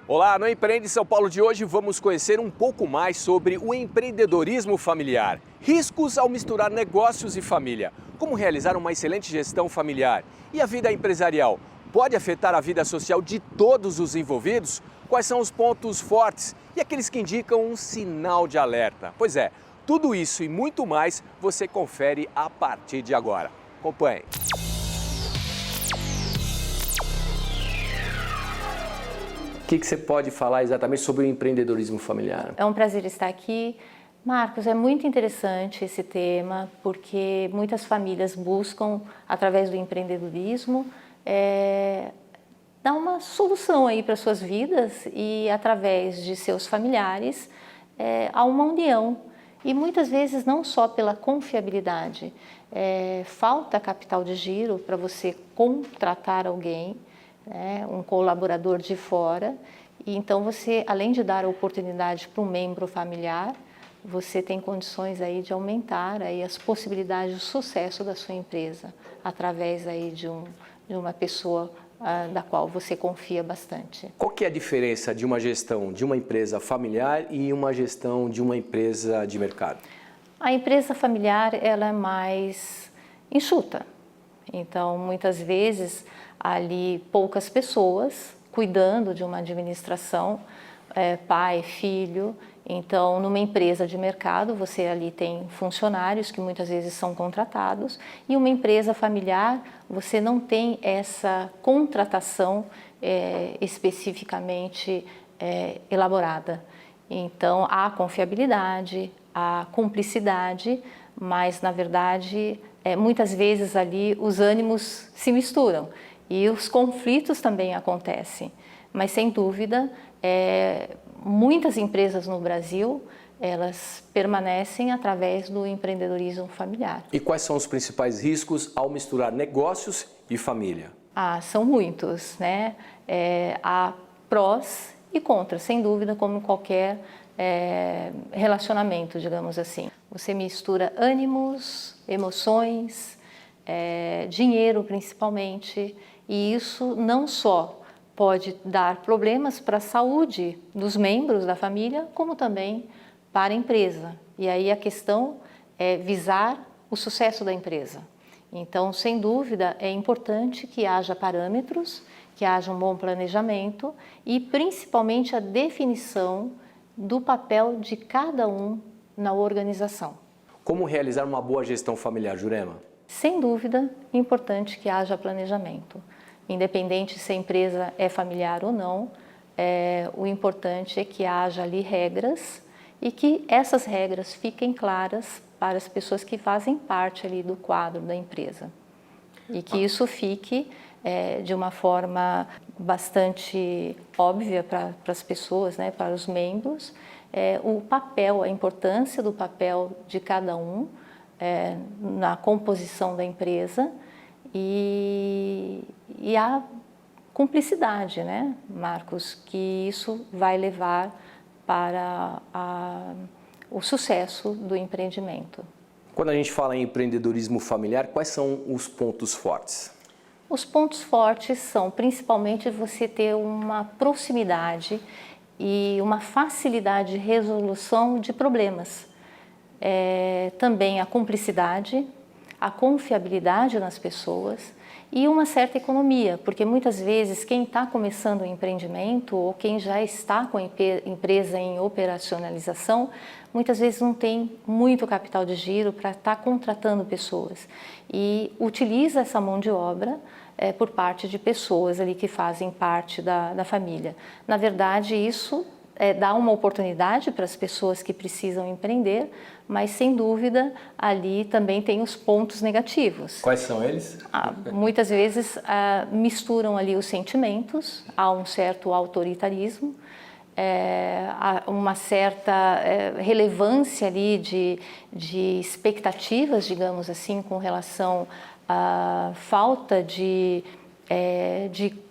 Olá, no Empreende São Paulo de hoje vamos conhecer um pouco mais sobre o empreendedorismo familiar. Riscos ao misturar negócios e família. Como realizar uma excelente gestão familiar. E a vida empresarial pode afetar a vida social de todos os envolvidos? Quais são os pontos fortes e aqueles que indicam um sinal de alerta? Pois é, tudo isso e muito mais você confere a partir de agora. Acompanhe. O que você pode falar exatamente sobre o empreendedorismo familiar? É um prazer estar aqui. Marcos, é muito interessante esse tema, porque muitas famílias buscam, através do empreendedorismo, dar uma solução aí para suas vidas e, através de seus familiares, há uma união. E muitas vezes não só pela confiabilidade, falta capital de giro para você contratar alguém, um colaborador de fora, e então você, além de dar a oportunidade para um membro familiar, você tem condições aí de aumentar aí as possibilidades de sucesso da sua empresa, através aí de uma pessoa da qual você confia bastante. Qual que é a diferença de uma gestão de uma empresa familiar e uma gestão de uma empresa de mercado? A empresa familiar, ela é mais enxuta, então muitas vezes ali poucas pessoas cuidando de uma administração, pai, filho. Então, numa empresa de mercado, você ali tem funcionários que muitas vezes são contratados, e uma empresa familiar, você não tem essa contratação especificamente elaborada. Então, há confiabilidade, há cumplicidade, mas, na verdade, muitas vezes ali os ânimos se misturam. E os conflitos também acontecem, mas sem dúvida, muitas empresas no Brasil, elas permanecem através do empreendedorismo familiar. E quais são os principais riscos ao misturar negócios e família? São muitos, né? Há prós e contras, sem dúvida, como qualquer relacionamento, digamos assim. Você mistura ânimos, emoções, dinheiro principalmente, e isso não só pode dar problemas para a saúde dos membros da família, como também para a empresa. E aí a questão é visar o sucesso da empresa. Então, sem dúvida, é importante que haja parâmetros, que haja um bom planejamento e principalmente a definição do papel de cada um na organização. Como realizar uma boa gestão familiar, Jurema? Sem dúvida, é importante que haja planejamento. Independente se a empresa é familiar ou não, o importante é que haja ali regras e que essas regras fiquem claras para as pessoas que fazem parte ali do quadro da empresa. E que isso fique de uma forma bastante óbvia para as pessoas, né, para os membros, o papel, a importância do papel de cada um na composição da empresa e a cumplicidade, né, Marcos, que isso vai levar para o sucesso do empreendimento. Quando a gente fala em empreendedorismo familiar, quais são os pontos fortes? Os pontos fortes são principalmente você ter uma proximidade e uma facilidade de resolução de problemas. Também a cumplicidade, a confiabilidade nas pessoas e uma certa economia, porque muitas vezes quem está começando um empreendimento ou quem já está com a empresa em operacionalização, muitas vezes não tem muito capital de giro para estar contratando pessoas e utiliza essa mão de obra por parte de pessoas ali que fazem parte da família. Na verdade, isso dá uma oportunidade para as pessoas que precisam empreender, mas sem dúvida ali também tem os pontos negativos. Quais são eles? Muitas vezes misturam ali os sentimentos, há um certo autoritarismo, há uma certa relevância ali de expectativas, digamos assim, com relação à falta de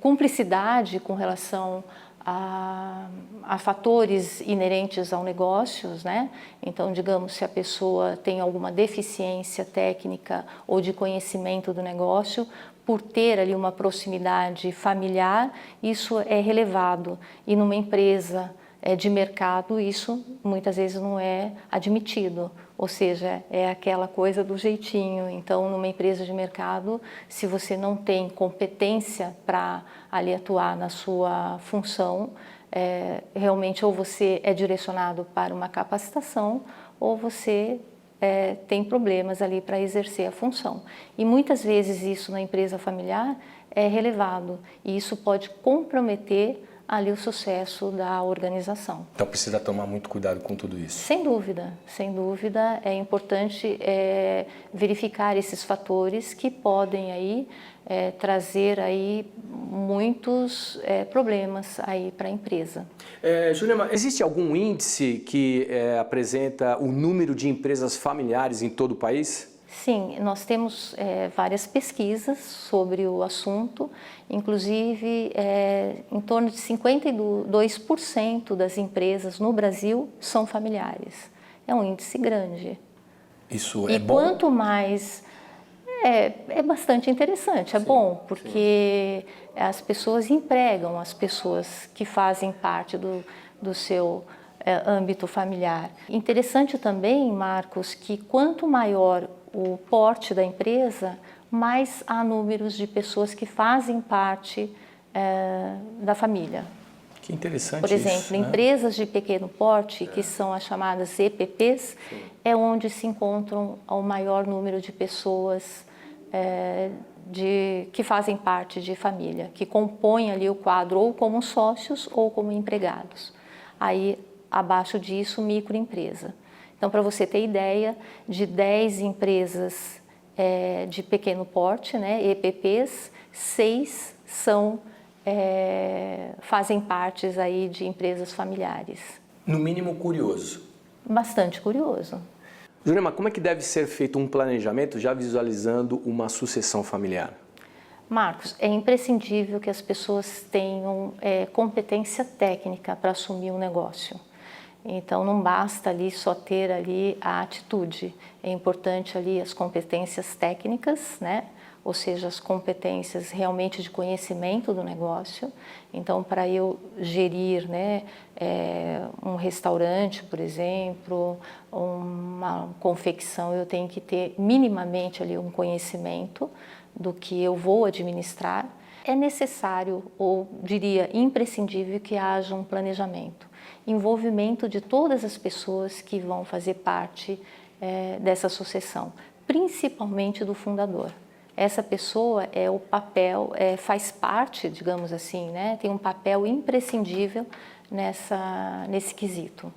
cumplicidade com relação a fatores inerentes ao negócios, né? Então, digamos, se a pessoa tem alguma deficiência técnica ou de conhecimento do negócio, por ter ali uma proximidade familiar, isso é relevado. E numa empresa de mercado, isso muitas vezes não é admitido. Ou seja, é aquela coisa do jeitinho. Então, numa empresa de mercado, se você não tem competência para ali atuar na sua função, realmente ou você é direcionado para uma capacitação ou você tem problemas ali para exercer a função. E muitas vezes isso na empresa familiar é relevado e isso pode comprometer ali o sucesso da organização. Então precisa tomar muito cuidado com tudo isso. Sem dúvida é importante verificar esses fatores que podem aí trazer aí muitos problemas aí para a empresa. Jurema, existe algum índice que apresenta o número de empresas familiares em todo o país? Sim, nós temos várias pesquisas sobre o assunto, inclusive em torno de 52% das empresas no Brasil são familiares. É um índice grande. Isso é bom? E quanto mais... É bastante interessante, é bom, porque as pessoas empregam as pessoas que fazem parte do seu âmbito familiar. Interessante também, Marcos, que quanto maior o porte da empresa, mais há números de pessoas que fazem parte da família. Que interessante. Por exemplo, isso, né? empresas de pequeno porte, que são as chamadas EPPs, é onde se encontram o maior número de pessoas que fazem parte de família, que compõem ali o quadro ou como sócios ou como empregados. Aí, abaixo disso, microempresa. Então, para você ter ideia, de 10 empresas de pequeno porte, né, EPPs, 6 fazem parte aí de empresas familiares. No mínimo curioso. Bastante curioso. Jurema, como é que deve ser feito um planejamento já visualizando uma sucessão familiar? Marcos, é imprescindível que as pessoas tenham competência técnica para assumir um negócio. Então, não basta ali só ter ali a atitude. É importante ali as competências técnicas, né? Ou seja, as competências realmente de conhecimento do negócio. Então, para eu gerir, né, um restaurante, por exemplo, uma confecção, eu tenho que ter minimamente ali um conhecimento do que eu vou administrar. É necessário, ou diria imprescindível, que haja um planejamento, envolvimento de todas as pessoas que vão fazer parte dessa sucessão, principalmente do fundador. Essa pessoa faz parte, digamos assim, né, tem um papel imprescindível nesse quesito.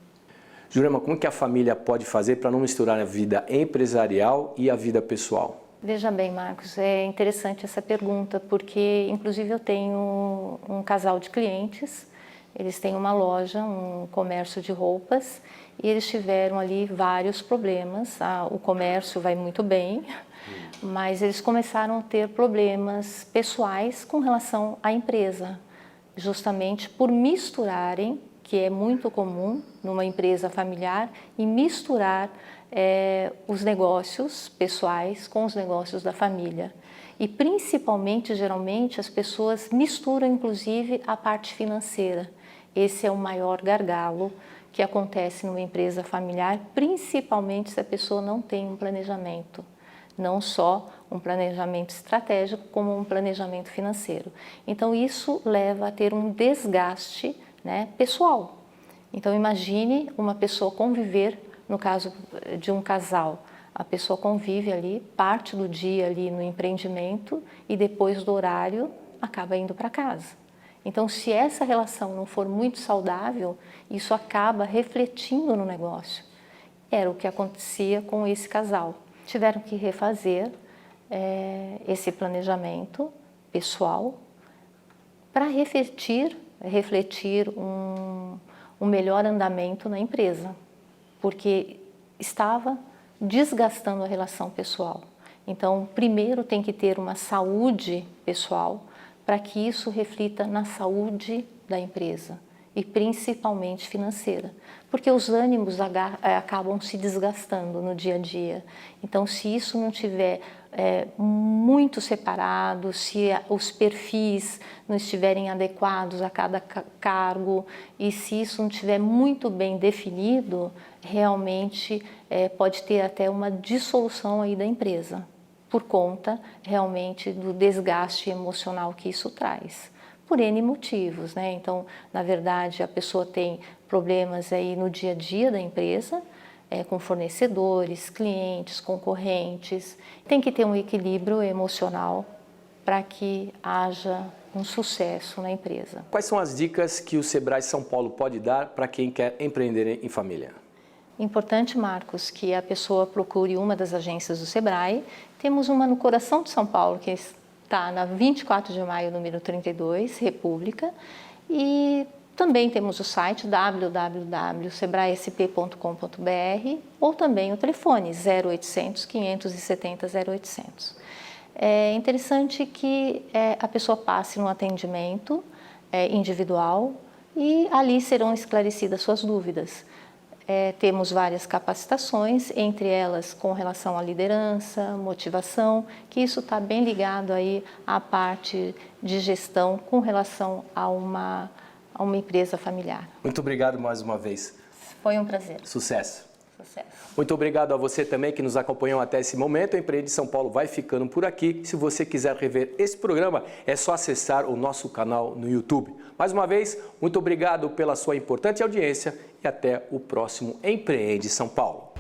Jurema, como que a família pode fazer para não misturar a vida empresarial e a vida pessoal? Veja bem, Marcos, é interessante essa pergunta, porque inclusive eu tenho um casal de clientes, eles têm uma loja, um comércio de roupas, e eles tiveram ali vários problemas. O comércio vai muito bem, mas eles começaram a ter problemas pessoais com relação à empresa, justamente por misturarem, que é muito comum numa empresa familiar, e misturar os negócios pessoais com os negócios da família. E principalmente, geralmente, as pessoas misturam inclusive a parte financeira. Esse é o maior gargalo que acontece numa empresa familiar, principalmente se a pessoa não tem um planejamento. Não só um planejamento estratégico, como um planejamento financeiro. Então, isso leva a ter um desgaste, né, pessoal. Então, imagine uma pessoa conviver, no caso de um casal, a pessoa convive ali, parte do dia ali no empreendimento e depois do horário acaba indo para casa. Então, se essa relação não for muito saudável, isso acaba refletindo no negócio. Era o que acontecia com esse casal. Tiveram que refazer esse planejamento pessoal para refletir um melhor andamento na empresa, porque estava desgastando a relação pessoal. Então, primeiro tem que ter uma saúde pessoal para que isso reflita na saúde da empresa e principalmente financeira, porque os ânimos acabam se desgastando no dia a dia. Então, se isso não tiver muito separados, se os perfis não estiverem adequados a cada cargo e se isso não estiver muito bem definido, realmente pode ter até uma dissolução aí da empresa, por conta realmente do desgaste emocional que isso traz, por N motivos, né? Então, na verdade, a pessoa tem problemas aí no dia a dia da empresa, com fornecedores, clientes, concorrentes. Tem que ter um equilíbrio emocional para que haja um sucesso na empresa. Quais são as dicas que o Sebrae São Paulo pode dar para quem quer empreender em família? Importante, Marcos, que a pessoa procure uma das agências do Sebrae. Temos uma no coração de São Paulo, que está na 24 de maio, número 32, República, e também temos o site www.sebraesp.com.br ou também o telefone 0800 570 0800. É interessante que a pessoa passe no atendimento individual e ali serão esclarecidas suas dúvidas. Temos várias capacitações, entre elas com relação à liderança, motivação, que isso está bem ligado aí à parte de gestão com relação a uma empresa familiar. Muito obrigado mais uma vez. Foi um prazer. Sucesso. Sucesso. Muito obrigado a você também que nos acompanhou até esse momento. O Empreende São Paulo vai ficando por aqui. Se você quiser rever esse programa, é só acessar o nosso canal no YouTube. Mais uma vez, muito obrigado pela sua importante audiência e até o próximo Empreende São Paulo.